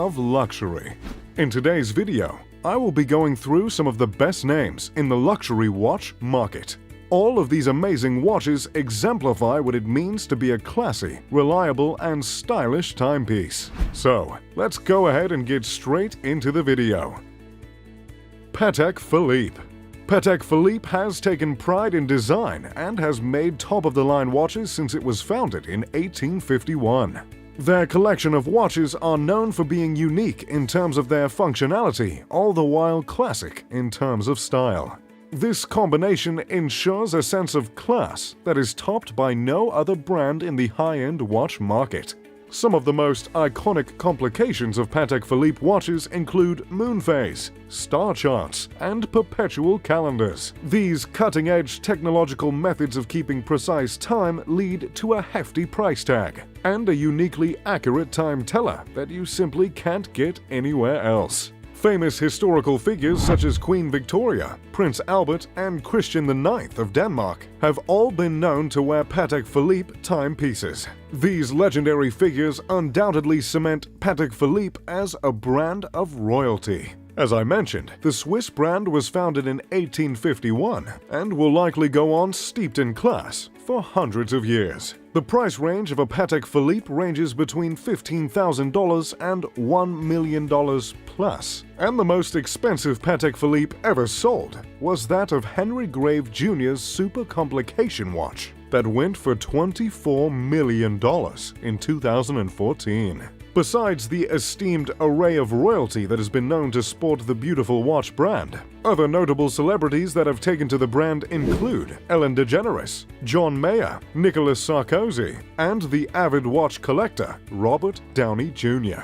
of luxury. In today's video, I will be going through some of the best names in the luxury watch market. All of these amazing watches exemplify what it means to be a classy, reliable, and stylish timepiece. So, let's go ahead and get straight into the video. Patek Philippe. Patek Philippe has taken pride in design and has made top-of-the-line watches since it was founded in 1851. Their collection of watches are known for being unique in terms of their functionality, all the while classic in terms of style. This combination ensures a sense of class that is topped by no other brand in the high-end watch market. Some of the most iconic complications of Patek Philippe watches include moon phase, star charts, and perpetual calendars. These cutting-edge technological methods of keeping precise time lead to a hefty price tag and a uniquely accurate time teller that you simply can't get anywhere else. Famous historical figures such as Queen Victoria, Prince Albert, and Christian IX of Denmark have all been known to wear Patek Philippe timepieces. These legendary figures undoubtedly cement Patek Philippe as a brand of royalty. As I mentioned, the Swiss brand was founded in 1851 and will likely go on steeped in class for hundreds of years. The price range of a Patek Philippe ranges between $15,000 and $1 million plus, and the most expensive Patek Philippe ever sold was that of Henry Grave Jr.'s Super Complication watch that went for $24 million in 2014. Besides the esteemed array of royalty that has been known to sport the beautiful watch brand, other notable celebrities that have taken to the brand include Ellen DeGeneres, John Mayer, Nicolas Sarkozy, and the avid watch collector Robert Downey Jr.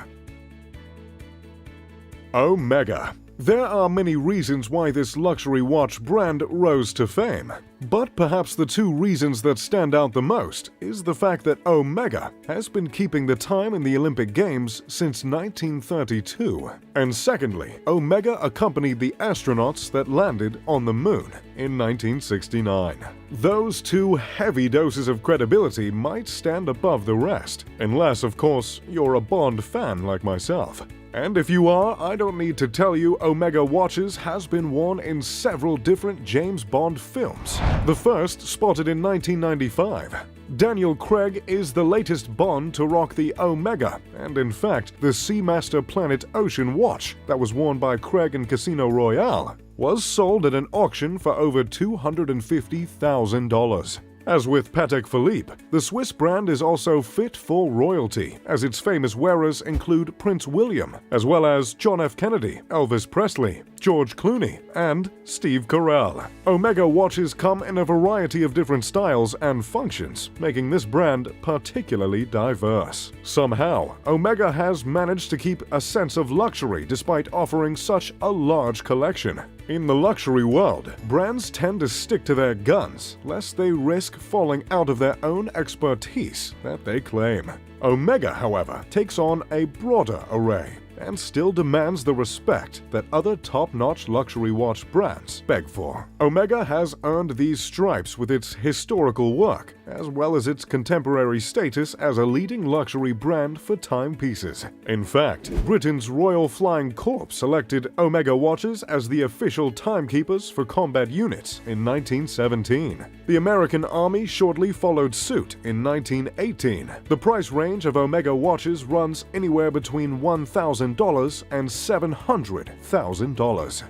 Omega. There are many reasons why this luxury watch brand rose to fame, but perhaps the two reasons that stand out the most is the fact that Omega has been keeping the time in the Olympic Games since 1932, and secondly, Omega accompanied the astronauts that landed on the moon in 1969. Those two heavy doses of credibility might stand above the rest, unless, of course, you're a Bond fan like myself. And if you are, I don't need to tell you Omega watches has been worn in several different James Bond films. The first spotted in 1995. Daniel Craig is the latest Bond to rock the Omega, and in fact, the Seamaster Planet Ocean watch that was worn by Craig in Casino Royale was sold at an auction for over $250,000. As with Patek Philippe, the Swiss brand is also fit for royalty, as its famous wearers include Prince William, as well as John F. Kennedy, Elvis Presley, George Clooney, and Steve Carell. Omega watches come in a variety of different styles and functions, making this brand particularly diverse. Somehow, Omega has managed to keep a sense of luxury despite offering such a large collection. In the luxury world, brands tend to stick to their guns, lest they risk falling out of their own expertise that they claim. Omega, however, takes on a broader array and still demands the respect that other top-notch luxury watch brands beg for. Omega has earned these stripes with its historical work, as well as its contemporary status as a leading luxury brand for timepieces. In fact, Britain's Royal Flying Corps selected Omega watches as the official timekeepers for combat units in 1917. The American Army shortly followed suit in 1918. The price range of Omega watches runs anywhere between $1,000 and $700,000.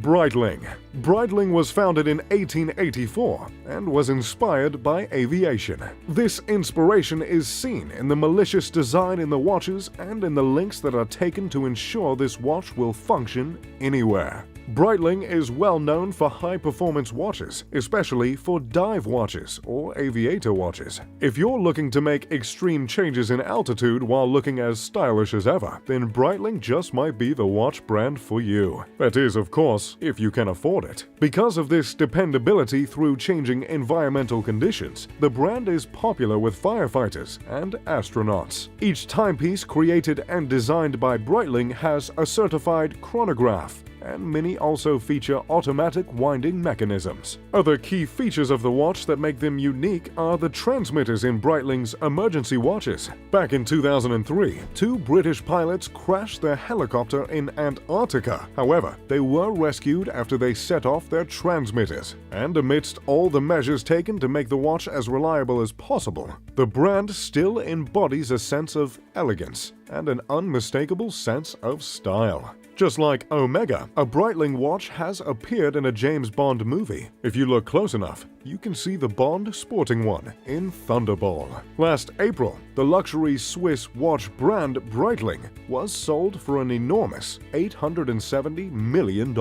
Breitling. Breitling was founded in 1884 and was inspired by aviation. This inspiration is seen in the malicious design in the watches and in the links that are taken to ensure this watch will function anywhere. Breitling is well known for high-performance watches, especially for dive watches or aviator watches. If you're looking to make extreme changes in altitude while looking as stylish as ever, then Breitling just might be the watch brand for you. That is, of course, if you can afford it. Because of this dependability through changing environmental conditions, the brand is popular with firefighters and astronauts. Each timepiece created and designed by Breitling has a certified chronograph and many also feature automatic winding mechanisms. Other key features of the watch that make them unique are the transmitters in Breitling's emergency watches. Back in 2003, two British pilots crashed their helicopter in Antarctica. However, they were rescued after they set off their transmitters. And amidst all the measures taken to make the watch as reliable as possible, the brand still embodies a sense of elegance and an unmistakable sense of style. Just like Omega, a Breitling watch has appeared in a James Bond movie. If you look close enough, you can see the Bond sporting one in Thunderball. Last April, the luxury Swiss watch brand Breitling was sold for an enormous $870 million.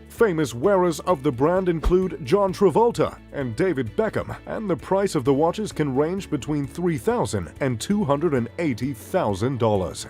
Famous wearers of the brand include John Travolta and David Beckham, and the price of the watches can range between $3,000 and $280,000.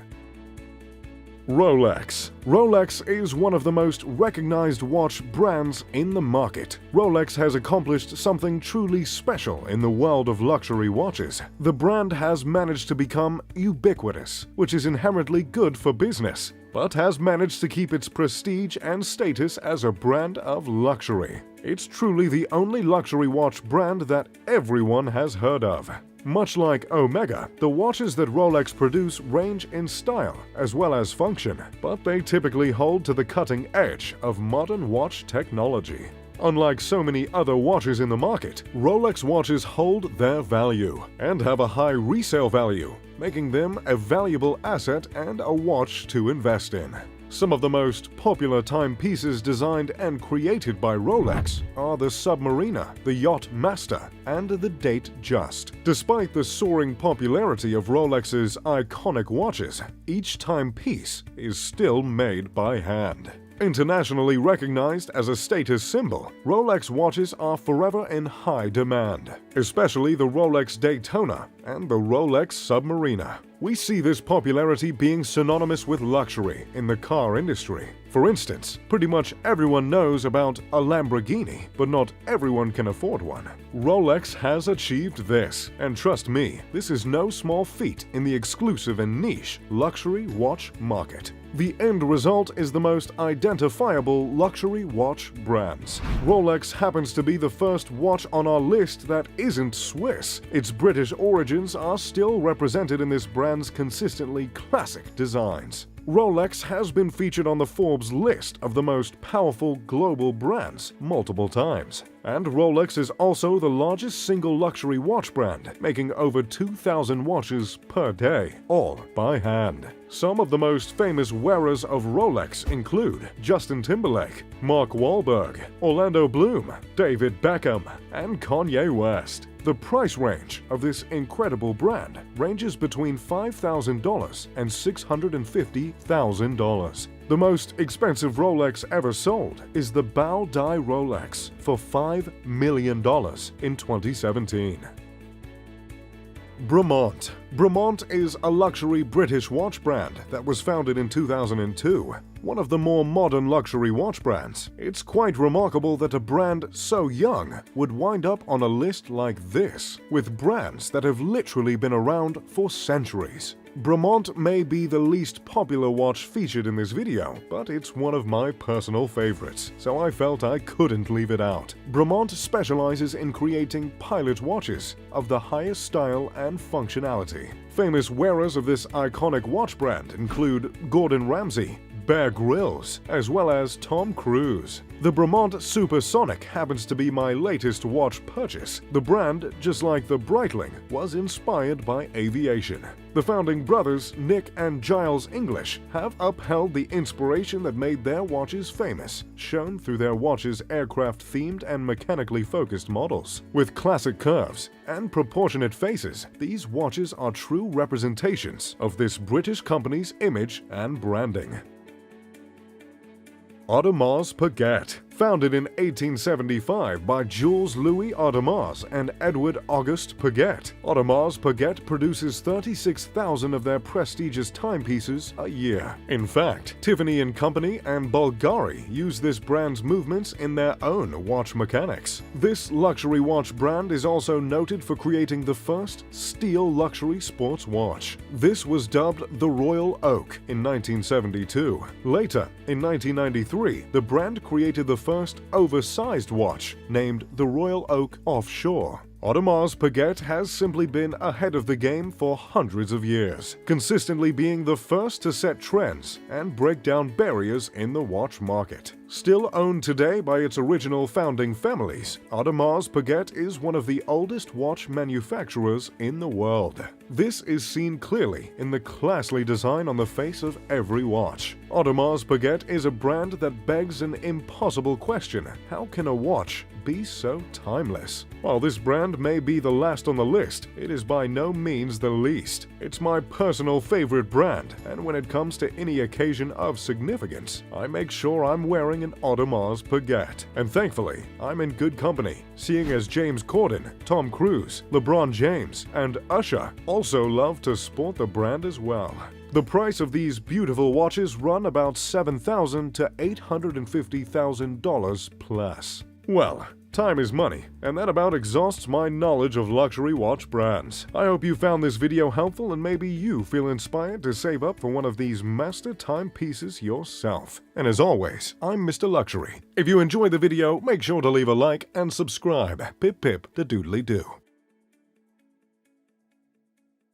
Rolex. Rolex is one of the most recognized watch brands in the market. Rolex has accomplished something truly special in the world of luxury watches. The brand has managed to become ubiquitous, which is inherently good for business, but has managed to keep its prestige and status as a brand of luxury. It's truly the only luxury watch brand that everyone has heard of. Much like Omega, the watches that Rolex produce range in style as well as function, but they typically hold to the cutting edge of modern watch technology. Unlike so many other watches in the market, Rolex watches hold their value and have a high resale value, making them a valuable asset and a watch to invest in. Some of the most popular timepieces designed and created by Rolex are the Submariner, the Yacht Master, and the Date Just. Despite the soaring popularity of Rolex's iconic watches, each timepiece is still made by hand. Internationally recognized as a status symbol, Rolex watches are forever in high demand, especially the Rolex Daytona and the Rolex Submariner. We see this popularity being synonymous with luxury in the car industry. For instance, pretty much everyone knows about a Lamborghini, but not everyone can afford one. Rolex has achieved this, and trust me, this is no small feat in the exclusive and niche luxury watch market. The end result is the most identifiable luxury watch brands. Rolex happens to be the first watch on our list that isn't Swiss. Its British origins are still represented in this brand's consistently classic designs. Rolex has been featured on the Forbes list of the most powerful global brands multiple times. And Rolex is also the largest single luxury watch brand, making over 2,000 watches per day, all by hand. Some of the most famous wearers of Rolex include Justin Timberlake, Mark Wahlberg, Orlando Bloom, David Beckham, and Kanye West. The price range of this incredible brand ranges between $5,000 and $650,000. The most expensive Rolex ever sold is the Bow Die Rolex for $5 million in 2017. Bremont. Bremont is a luxury British watch brand that was founded in 2002. One of the more modern luxury watch brands. It's quite remarkable that a brand so young would wind up on a list like this, with brands that have literally been around for centuries. Bremont may be the least popular watch featured in this video, but it's one of my personal favorites, so I felt I couldn't leave it out. Bremont specializes in creating pilot watches of the highest style and functionality. Famous wearers of this iconic watch brand include Gordon Ramsay, Bear Grylls, as well as Tom Cruise. The Bremont Supersonic happens to be my latest watch purchase. The brand, just like the Breitling, was inspired by aviation. The founding brothers, Nick and Giles English, have upheld the inspiration that made their watches famous, shown through their watches' aircraft-themed and mechanically focused models. With classic curves and proportionate faces, these watches are true representations of this British company's image and branding. Audemars Piguet. Founded in 1875 by Jules Louis Audemars and Edward Auguste Piguet, Audemars Piguet produces 36,000 of their prestigious timepieces a year. In fact, Tiffany & Company and Bulgari use this brand's movements in their own watch mechanics. This luxury watch brand is also noted for creating the first steel luxury sports watch. This was dubbed the Royal Oak in 1972. Later, in 1993, the brand created the first oversized watch, named the Royal Oak Offshore. Audemars Piguet has simply been ahead of the game for hundreds of years, consistently being the first to set trends and break down barriers in the watch market. Still owned today by its original founding families, Audemars Piguet is one of the oldest watch manufacturers in the world. This is seen clearly in the classy design on the face of every watch. Audemars Piguet is a brand that begs an impossible question: how can a watch be so timeless? While this brand may be the last on the list, it is by no means the least. It's my personal favorite brand, and when it comes to any occasion of significance, I make sure I'm wearing an Audemars Piguet. And thankfully, I'm in good company, seeing as James Corden, Tom Cruise, LeBron James, and Usher also love to sport the brand as well. The price of these beautiful watches run about $7,000 to $850,000 plus. Well, time is money, and that about exhausts my knowledge of luxury watch brands. I hope you found this video helpful and maybe you feel inspired to save up for one of these master timepieces yourself. And as always, I'm Mr. Luxury. If you enjoyed the video, make sure to leave a like and subscribe. Pip pip the doodly doo.